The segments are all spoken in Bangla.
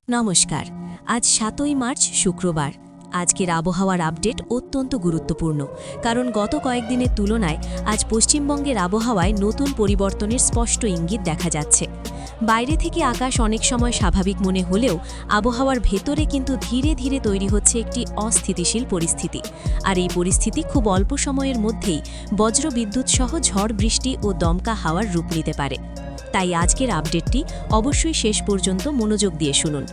নমস্কার। আজ ৭ই মার্চ শুক্রবার। আজকের আবহাওয়ার আপডেট অত্যন্ত গুরুত্বপূর্ণ, কারণ গত কয়েকদিনের তুলনায় আজ পশ্চিমবঙ্গের আবহাওয়ায় নতুন পরিবর্তনের স্পষ্ট ইঙ্গিত দেখা যাচ্ছে। বাইরে থেকে আকাশ অনেক সময় স্বাভাবিক মনে হলেও আবহাওয়ার ভেতরে কিন্তু ধীরে ধীরে তৈরি হচ্ছে একটি অস্থিতিশীল পরিস্থিতি। আর এই পরিস্থিতি খুব অল্প সময়ের মধ্যেই বজ্রবিদ্যুৎ সহ ঝড় বৃষ্টি ও দমকা হাওয়ার রূপ নিতে পারে। তাই আজকের আপডেটটি অবশ্যই শেষ পর্যন্ত মনোযোগ দিয়ে শুনুন।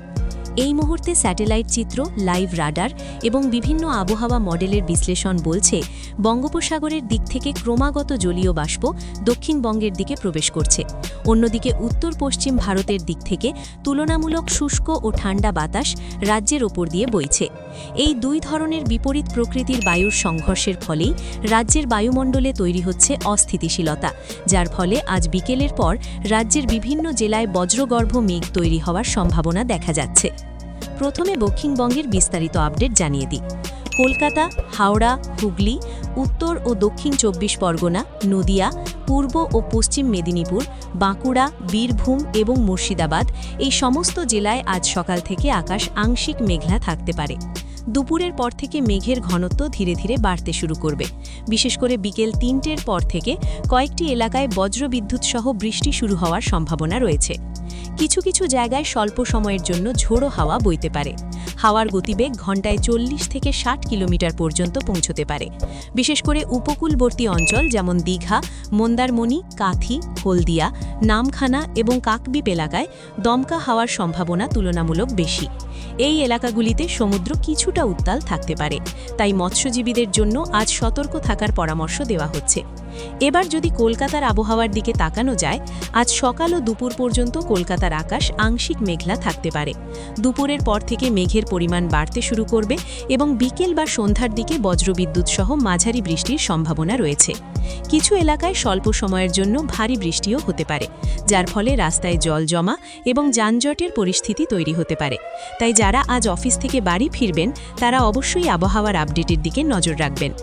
এই মুহূর্তে স্যাটেলাইট চিত্র, লাইভ রাডার এবং বিভিন্ন আবহাওয়া মডেলের বিশ্লেষণ বলছে বঙ্গোপসাগরের দিক থেকে ক্রমাগত জলীয় বাষ্প দক্ষিণবঙ্গের দিকে প্রবেশ করছে। অন্যদিকে উত্তর পশ্চিম ভারতের দিক থেকে তুলনামূলক শুষ্ক ও ঠান্ডা বাতাস রাজ্যের ওপর দিয়ে বইছে। এই দুই ধরনের বিপরীত প্রকৃতির বায়ুর সংঘর্ষের ফলেই রাজ্যের বায়ুমণ্ডলে তৈরি হচ্ছে অস্থিতিশীলতা, যার ফলে আজ বিকেলের পর রাজ্যের বিভিন্ন জেলায় বজ্রগর্ভ মেঘ তৈরি হওয়ার সম্ভাবনা দেখা যাচ্ছে। প্রথমে দক্ষিণবঙ্গের বিস্তারিত আপডেট জানিয়ে দিই। কলকাতা, হাওড়া, হুগলি, উত্তর ও দক্ষিণ ২৪ পরগনা, নদিয়া, পূর্ব ও পশ্চিম মেদিনীপুর, বাঁকুড়া, বীরভূম এবং মুর্শিদাবাদ এই সমস্ত জেলায় আজ সকাল থেকে আকাশ আংশিক মেঘলা থাকতে পারে। দুপুরের পর থেকে মেঘের ঘনত্ব ধীরে ধীরে বাড়তে শুরু করবে। বিশেষ করে বিকেল ৩টের পর থেকে কয়েকটি এলাকায় বজ্রবিদ্যুৎ সহ বৃষ্টি শুরু হওয়ার সম্ভাবনা রয়েছে। কিছু কিছু জায়গায় স্বল্প সময়ের জন্য ঝোড়ো হাওয়া বইতে পারে। হাওয়ার গতিবেগ ঘন্টায় ৪০ থেকে ৬০ কিলোমিটার পর্যন্ত পৌঁছতে পারে। বিশেষ করে উপকূলবর্তী অঞ্চল যেমন দীঘা, মন্দারমণি, কাথি, হলদিয়া, নামখানা এবং কাকদ্বীপ এলাকায় দমকা হাওয়ার সম্ভাবনা তুলনামূলক বেশি। এই এলাকাগুলিতে সমুদ্র কিছুটা উত্তাল থাকতে পারে, তাই মৎস্যজীবীদের জন্য আজ সতর্ক থাকার পরামর্শ দেওয়া হচ্ছে। এবার যদি কলকাতার আবহাওয়ার দিকে তাকানো যায়, আজ সকাল ও দুপুর পর্যন্ত কলকাতার আকাশ আংশিক মেঘলা থাকতে পারে। দুপুরের পর থেকে মেঘের পরিমাণ বাড়তে শুরু করবে এবং বিকেল বা সন্ধ্যার দিকে বজ্রবিদ্যুৎ সহ মাঝারি বৃষ্টির সম্ভাবনা রয়েছে। কিছু এলাকায় স্বল্প সময়ের জন্য ভারী বৃষ্টিও হতে পারে, যার ফলে রাস্তায় জল জমা এবং যানজটের পরিস্থিতি তৈরি হতে পারে। তাই যারা আজ অফিস থেকে বাড়ি ফিরবেন তারা অবশ্যই আবহাওয়ার আপডেটের দিকে নজর রাখবেন।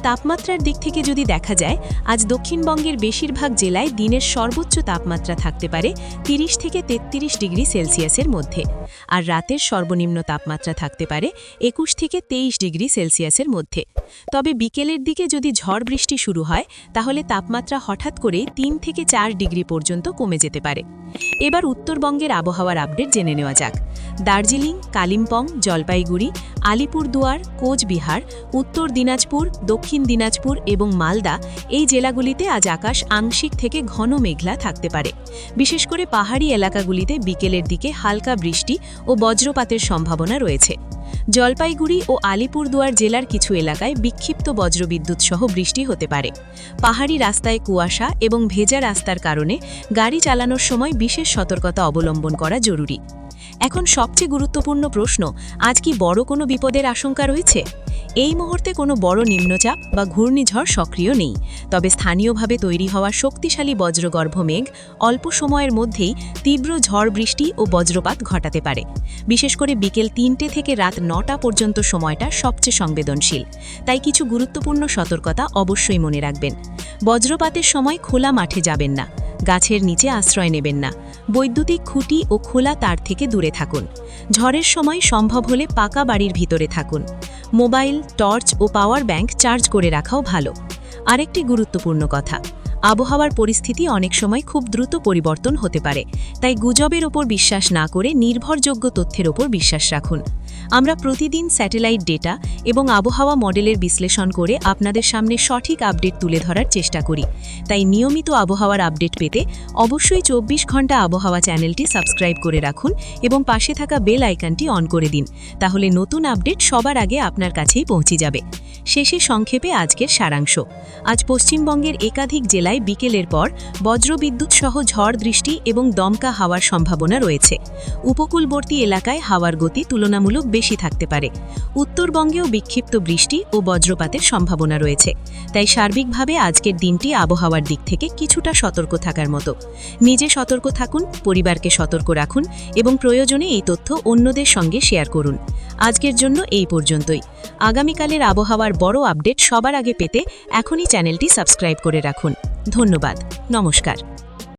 তাপমাত্রার দিক থেকে যদি দেখা যায়, আজ দক্ষিণবঙ্গের বেশিরভাগ জেলায় দিনের সর্বোচ্চ তাপমাত্রা থাকতে পারে ৩০ থেকে ৩৩ ডিগ্রি সেলসিয়াসের মধ্যে, আর রাতের সর্বনিম্ন তাপমাত্রা থাকতে পারে ২১ থেকে ২৩ ডিগ্রি সেলসিয়াসের মধ্যে। তবে বিকেলের দিকে যদি ঝড় বৃষ্টি শুরু হয়, তাহলে তাপমাত্রা হঠাৎ করে ৩ থেকে ৪ ডিগ্রি পর্যন্ত কমে যেতে পারে। এবার উত্তরবঙ্গের আবহাওয়ার আপডেট জেনে নেওয়া যাক। দার্জিলিং, কালিম্পং, জলপাইগুড়ি, আলিপুরদুয়ার, কোচবিহার, উত্তর দিনাজপুর, দক্ষিণ দিনাজপুর এবং মালদা এই জেলাগুলিতে আজ আকাশ আংশিক থেকে ঘন মেঘলা থাকতে পারে। বিশেষ করে পাহাড়ি এলাকাগুলিতে বিকেলের দিকে হালকা বৃষ্টি ও বজ্রপাতের সম্ভাবনা রয়েছে। জলপাইগুড়ি ও আলিপুরদুয়ার জেলার কিছু এলাকায় বিক্ষিপ্ত বজ্রবিদ্যুৎ সহ বৃষ্টি হতে পারে। পাহাড়ি রাস্তায় কুয়াশা এবং ভেজা রাস্তার কারণে গাড়ি চালানোর সময় বিশেষ সতর্কতা অবলম্বন করা জরুরি। এখন সবচেয়ে গুরুত্বপূর্ণ প্রশ্ন, আজ কি বড় কোনো বিপদের আশঙ্কা রয়েছে? এই মুহূর্তে কোনো বড় নিম্নচাপ বা ঘূর্ণিঝড় সক্রিয় নেই, তবে স্থানীয়ভাবে তৈরি হওয়া শক্তিশালী বজ্রগর্ভ মেঘ অল্প সময়ের মধ্যেই তীব্র ঝড় বৃষ্টি ও বজ্রপাত ঘটাতে পারে। বিশেষ করে বিকেল ৩টে থেকে রাত ৯টা পর্যন্ত সময়টা সবচেয়ে সংবেদনশীল, তাই কিছু গুরুত্বপূর্ণ সতর্কতা অবশ্যই মনে রাখবেন। বজ্রপাতের সময় খোলা মাঠে যাবেন না, গাছের নিচে আশ্রয় নেবেন না, বৈদ্যুতিক খুঁটি ও খোলা তার থেকে দূরে থাকুন। ঝড়ের সময় সম্ভব হলে পাকা বাড়ির ভিতরে থাকুন। মোবাইল, টর্চ ও পাওয়ার ব্যাংক চার্জ করে রাখাও ভালো। আরেকটি গুরুত্বপূর্ণ কথা, আবহাওয়ার পরিস্থিতি অনেক সময় খুব দ্রুত পরিবর্তন হতে পারে, তাই গুজবের ওপর বিশ্বাস না করে নির্ভরযোগ্য তথ্যের ওপর বিশ্বাস রাখুন। আমরা প্রতিদিন স্যাটেলাইট ডেটা এবং আবহাওয়া মডেলের বিশ্লেষণ করে আপনাদের সামনে সঠিক আপডেট তুলে ধরার চেষ্টা করি। তাই নিয়মিত আবহাওয়ার আপডেট পেতে অবশ্যই ২৪ ঘন্টা আবহাওয়া চ্যানেলটি সাবস্ক্রাইব করে রাখুন এবং পাশে থাকা বেল আইকনটি অন করে দিন, তাহলে নতুন আপডেট সবার আগে আপনার কাছেই পৌঁছে যাবে। শেষে সংক্ষেপে আজকের সারাংশ। আজ পশ্চিমবঙ্গের একাধিক জেলায় বিকেলের পর বজ্রবিদ্যুৎ সহ ঝড় বৃষ্টি এবং দমকা হাওয়ার সম্ভাবনা রয়েছে। উপকূলবর্তী এলাকায় হাওয়ার গতি তুলনামূলক বেশি থাকতে পারে। উত্তরবঙ্গেও বিক্ষিপ্ত বৃষ্টি ও বজ্রপাতের সম্ভাবনা রয়েছে, তাই সার্বিকভাবে আজকের দিনটি আবহাওয়ার দিক থেকে কিছুটা সতর্ক থাকার মতো। নিজে সতর্ক থাকুন, পরিবারকে সতর্ক রাখুন এবং প্রয়োজনে এই তথ্য অন্যদের সঙ্গে শেয়ার করুন। আজকের জন্য এই পর্যন্তই। আগামীকালের আবহাওয়ার বড় আপডেট সবার আগে পেতে এখনই চ্যানেলটি সাবস্ক্রাইব করে রাখুন। ধন্যবাদ। নমস্কার।